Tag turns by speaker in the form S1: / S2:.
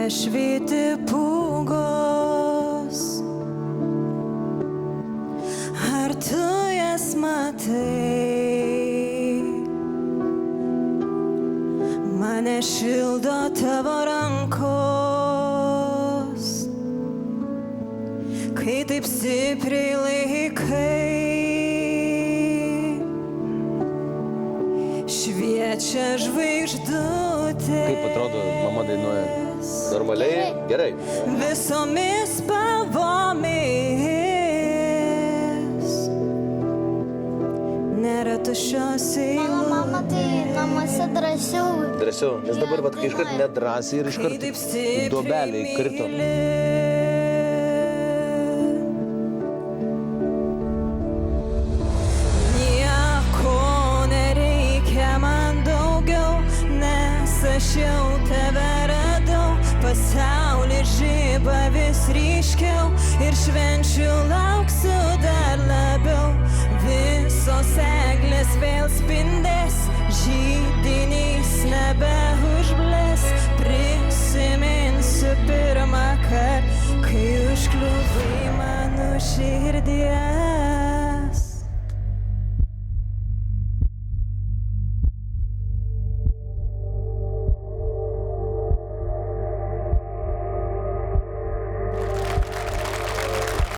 S1: nešvyti pūgos. Ar tu jas matai? Mane šildo tavo rankos, kai taip stipriai laikai. Šviečia žvaigždutės.
S2: Kaip atrodo, mama dainuoja? Normaliai? Gerai.
S1: Visomis spalvomis. Nėra tuščios eilutės.
S3: Mano mama tai namuose drąsiau.
S2: Drąsiau, nes dabar, vat, kai iškart nedrąsiai ir iškart į duobelę įkrito.
S1: Aš jau tave radau, pasaulį žiba vis ryškiau ir švenčių lauksiu dar labiau. Visos eglės vėl spindės, žydinys nebeužblės. Prisiminsiu pirmą kartą, kai užkliuvai mano širdyje.